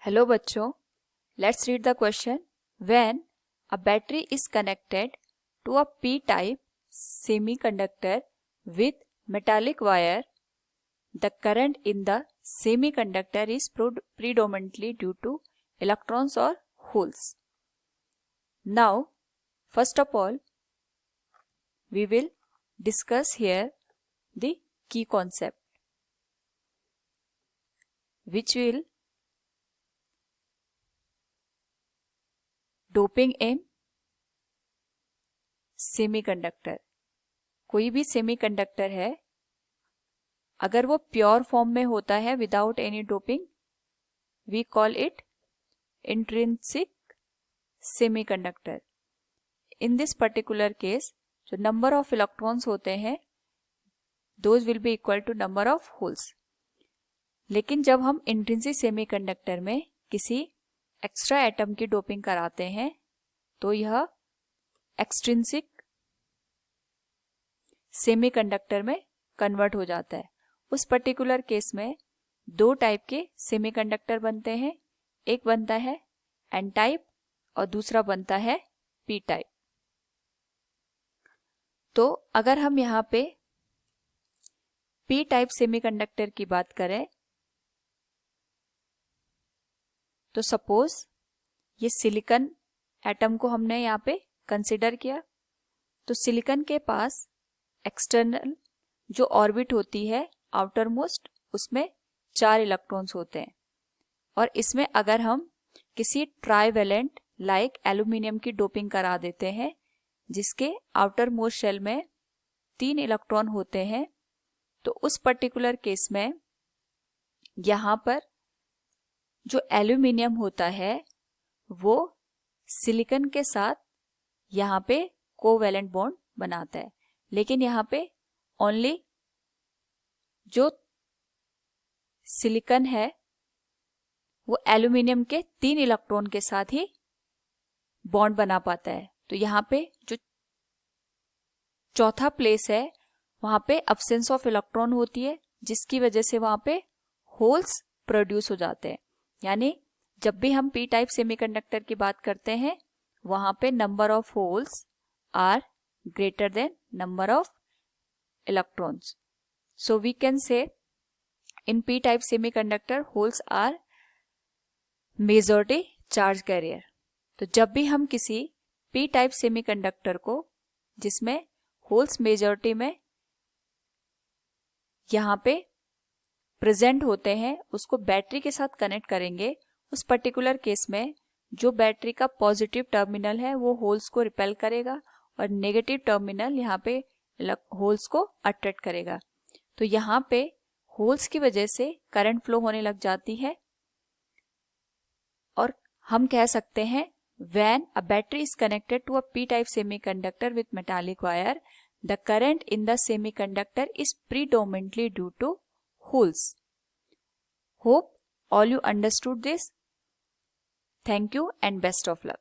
Hello बच्चों, let's read the question. When a battery is connected to a P type semiconductor with metallic wire, the current in the semiconductor is predominantly due to electrons or holes. Now, first of all, we will discuss here the key concept, which will doping in semiconductor. कोई भी semiconductor है, अगर वो pure form में होता है without any doping, we call it intrinsic semiconductor. In this particular case जो number of electrons होते हैं those will be equal to number of holes. लेकिन जब हम इंट्रिंसिक सेमीकंडक्टर में किसी एक्स्ट्रा एटम की डोपिंग कराते हैं तो यह एक्सट्रिंसिक सेमीकंडक्टर में कन्वर्ट हो जाता है. उस पर्टिकुलर केस में दो टाइप के सेमीकंडक्टर बनते हैं. एक बनता है एन टाइप और दूसरा बनता है पी टाइप. तो अगर हम यहाँ पे पी टाइप सेमीकंडक्टर की बात करें तो सपोज ये सिलिकॉन एटम को हमने यहाँ पे कंसिडर किया. तो सिलिकॉन के पास एक्सटर्नल जो ऑर्बिट होती है आउटर मोस्ट, उसमें 4 इलेक्ट्रॉन्स होते हैं. और इसमें अगर हम किसी ट्राइवेलेंट लाइक एल्यूमिनियम की डोपिंग करा देते हैं जिसके आउटर मोस्ट शेल में 3 इलेक्ट्रॉन होते हैं, तो उस पर्टिकुलर केस में यहाँ पर जो एल्यूमिनियम होता है वो सिलिकॉन के साथ यहाँ पे कोवैलेंट बॉन्ड बनाता है. लेकिन यहाँ पे ओनली जो सिलिकॉन है वो एल्यूमिनियम के 3 इलेक्ट्रॉन के साथ ही बॉन्ड बना पाता है. तो यहाँ पे जो चौथा प्लेस है वहां पे अब्सेंस ऑफ इलेक्ट्रॉन होती है, जिसकी वजह से वहां पे होल्स प्रोड्यूस हो जाते हैं. यानी जब भी हम पी टाइप सेमीकंडक्टर की बात करते हैं वहां पे number of holes are greater than number of electrons. So we can say in p-type semiconductor holes are majority charge carrier. तो जब भी हम किसी p-type semiconductor को जिसमें होल्स मेजॉरिटी में यहाँ पे प्रेजेंट होते हैं उसको बैटरी के साथ कनेक्ट करेंगे, उस पर्टिकुलर केस में जो बैटरी का पॉजिटिव टर्मिनल है वो होल्स को रिपेल करेगा और नेगेटिव टर्मिनल यहाँ पे होल्स को अट्रैक्ट करेगा. तो यहाँ पे होल्स की वजह से करंट फ्लो होने लग जाती है और हम कह सकते हैं when a battery is connected to a P type semiconductor with metallic wire, the current in the semiconductor is predominantly due to holes. Hope all you understood this. Thank you and best of luck.